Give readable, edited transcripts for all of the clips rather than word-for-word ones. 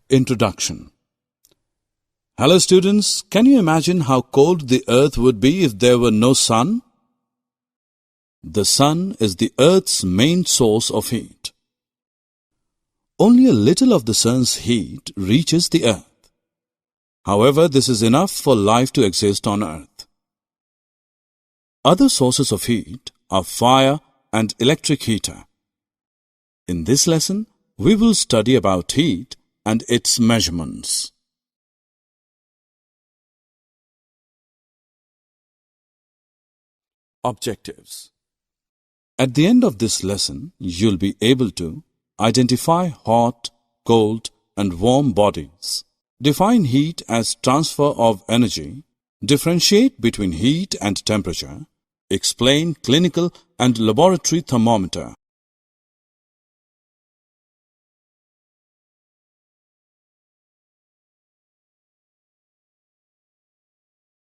Introduction. Hello students, can you imagine how cold the earth would be if there were no sun? The sun is the earth's main source of heat. Only a little of the sun's heat reaches the earth. However, this is enough for life to exist on earth. Other sources of heat are fire and electric heater. In this lesson, we will study about heat and its measurements. Objectives. At the end of this lesson, you'll be able to identify hot, cold, and warm bodies, define heat as transfer of energy, differentiate between heat and temperature, explain clinical and laboratory thermometer.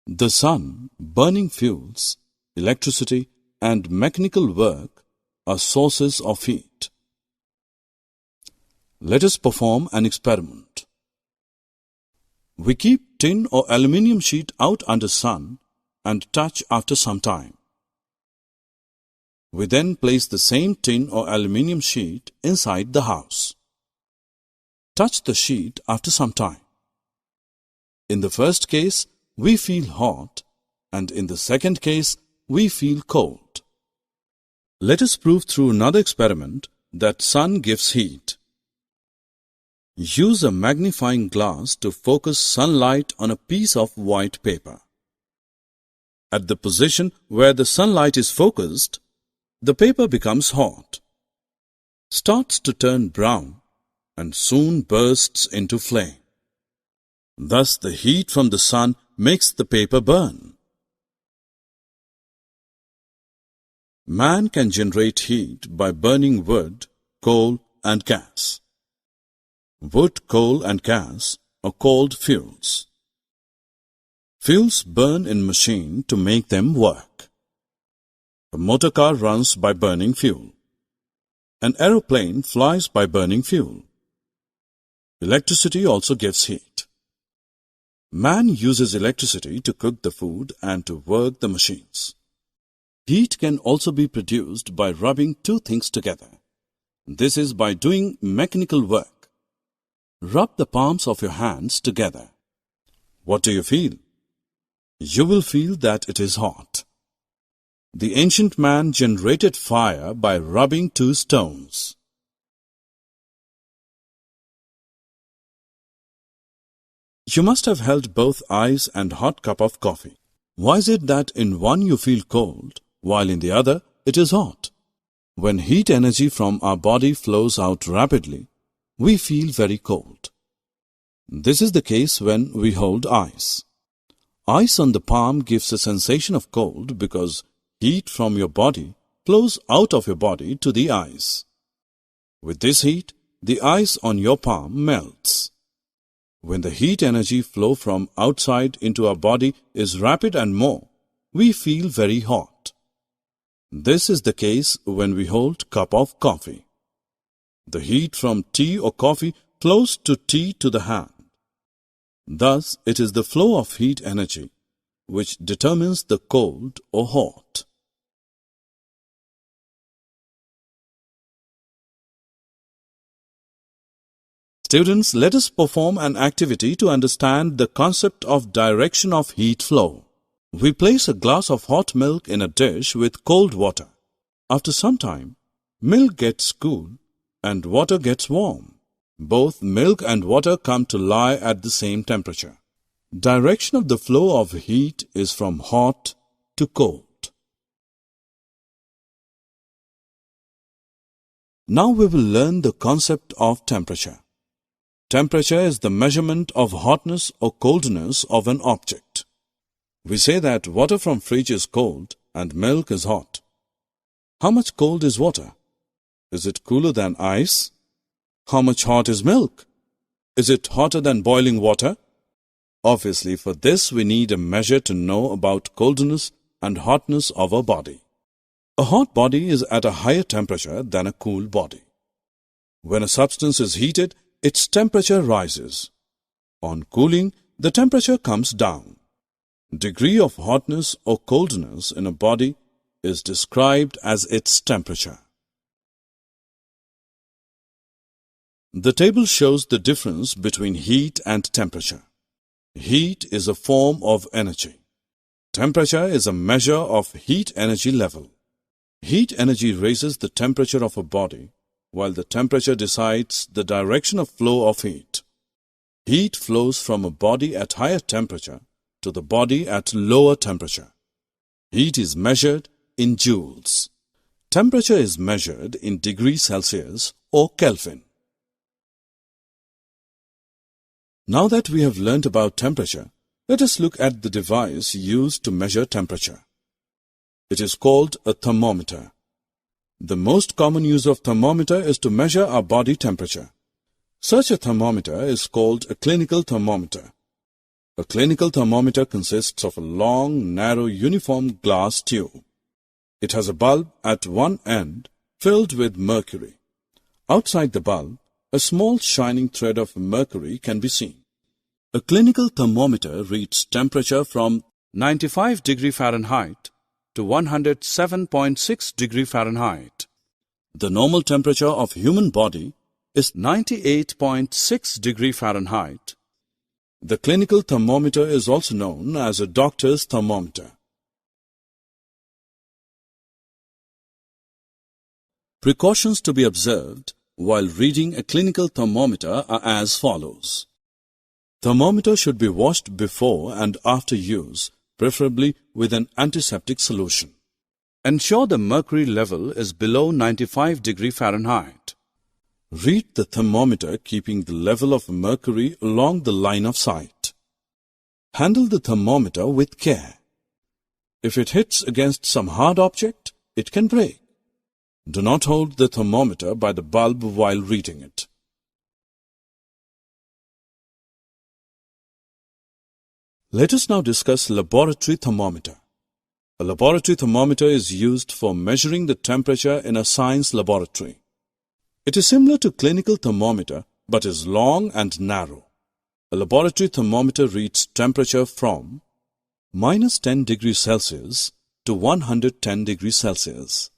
The sun, burning fuels, electricity, and mechanical work are sources of heat. Let us perform an experiment. We keep tin or aluminium sheet out under sun and touch after some time. We then place the same tin or aluminium sheet inside the house. Touch the sheet after some time. In the first case, we feel hot, and in the second case, we feel cold. Let us prove through another experiment that sun gives heat. Use a magnifying glass to focus sunlight on a piece of white paper. At the position where the sunlight is focused, the paper becomes hot, starts to turn brown, and soon bursts into flame. Thus, the heat from the sun makes the paper burn. Man can generate heat by burning wood, coal, and gas. Wood, coal, and gas are called fuels. Fuels burn in machine to make them work. A motor car runs by burning fuel. An aeroplane flies by burning fuel. Electricity also gives heat. Man uses electricity to cook the food and to work the machines. Heat can also be produced by rubbing two things together. This is by doing mechanical work. Rub the palms of your hands together. What do you feel? You will feel that it is hot. The ancient man generated fire by rubbing two stones. You must have held both ice and hot cup of coffee. Why is it that in one you feel cold, while in the other it is hot? When heat energy from our body flows out rapidly, we feel very cold. This is the case when we hold ice. Ice on the palm gives a sensation of cold because heat from your body flows out of your body to the ice. With this heat, the ice on your palm melts. When the heat energy flow from outside into our body is rapid and more, we feel very hot. This is the case when we hold cup of coffee. The heat from tea or coffee flows to tea to the hand. Thus, it is the flow of heat energy which determines the cold or hot. Students, let us perform an activity to understand the concept of direction of heat flow. We place a glass of hot milk in a dish with cold water. After some time, milk gets cool and water gets warm. Both milk and water come to lie at the same temperature. Direction of the flow of heat is from hot to cold. Now we will learn the concept of temperature. Temperature is the measurement of hotness or coldness of an object. We say that water from fridge is cold and milk is hot. How much cold is water? Is it cooler than ice? How much hot is milk? Is it hotter than boiling water? Obviously, for this we need a measure to know about coldness and hotness of a body. A hot body is at a higher temperature than a cool body. When a substance is heated, its temperature rises. On cooling, the temperature comes down. Degree of hotness or coldness in a body is described as its temperature. The table shows the difference between heat and temperature. Heat is a form of energy. Temperature is a measure of heat energy level. Heat energy raises the temperature of a body, while the temperature decides the direction of flow of heat. Heat flows from a body at higher temperature to the body at lower temperature. Heat is measured in joules. Temperature is measured in degrees Celsius or Kelvin. Now that we have learnt about temperature, let us look at the device used to measure temperature. It is called a thermometer. The most common use of thermometer is to measure our body temperature. Such a thermometer is called a clinical thermometer. A clinical thermometer consists of a long, narrow, uniform glass tube. It has a bulb at one end filled with mercury. Outside the bulb, a small shining thread of mercury can be seen. A clinical thermometer reads temperature from 95 degree Fahrenheit to 107.6 degree Fahrenheit. The normal temperature of human body is 98.6 degree Fahrenheit. The clinical thermometer is also known as a doctor's thermometer. Precautions to be observed while reading a clinical thermometer are as follows. Thermometer should be washed before and after use, preferably with an antiseptic solution. Ensure the mercury level is below 95 degree Fahrenheit. Read the thermometer keeping the level of mercury along the line of sight. Handle the thermometer with care. If it hits against some hard object, it can break. Do not hold the thermometer by the bulb while reading it. Let us now discuss laboratory thermometer. A laboratory thermometer is used for measuring the temperature in a science laboratory. It is similar to clinical thermometer but is long and narrow. A laboratory thermometer reads temperature from -10 degrees Celsius to 110 degrees Celsius.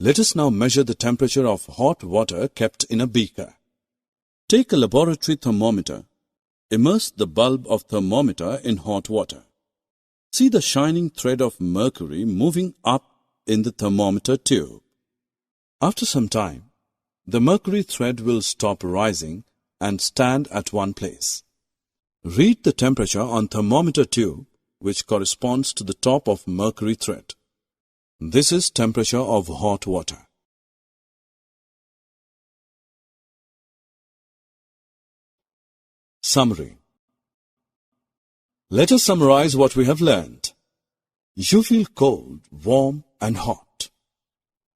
Let us now measure the temperature of hot water kept in a beaker. Take a laboratory thermometer. Immerse the bulb of thermometer in hot water. See the shining thread of mercury moving up in the thermometer tube. After some time, the mercury thread will stop rising and stand at one place. Read the temperature on thermometer tube, which corresponds to the top of mercury thread. This is temperature of hot water. Summary. Let us summarize what we have learned. You feel cold, warm and hot.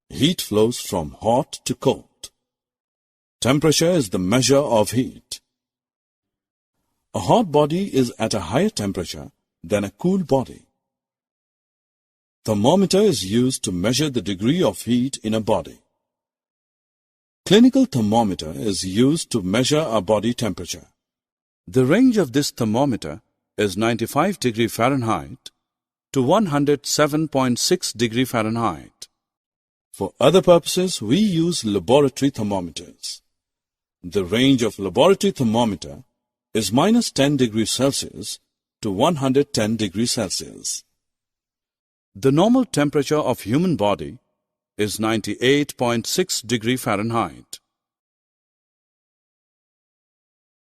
Heat flows from hot to cold. Temperature is the measure of heat. A hot body is at a higher temperature than a cool body. Thermometer is used to measure the degree of heat in a body. Clinical thermometer is used to measure a body temperature. The range of this thermometer is 95 degree Fahrenheit to 107.6 degree Fahrenheit. For other purposes, we use laboratory thermometers. The range of laboratory thermometer is -10 degrees Celsius to 110 degrees Celsius. The normal temperature of human body is 98.6 degree Fahrenheit.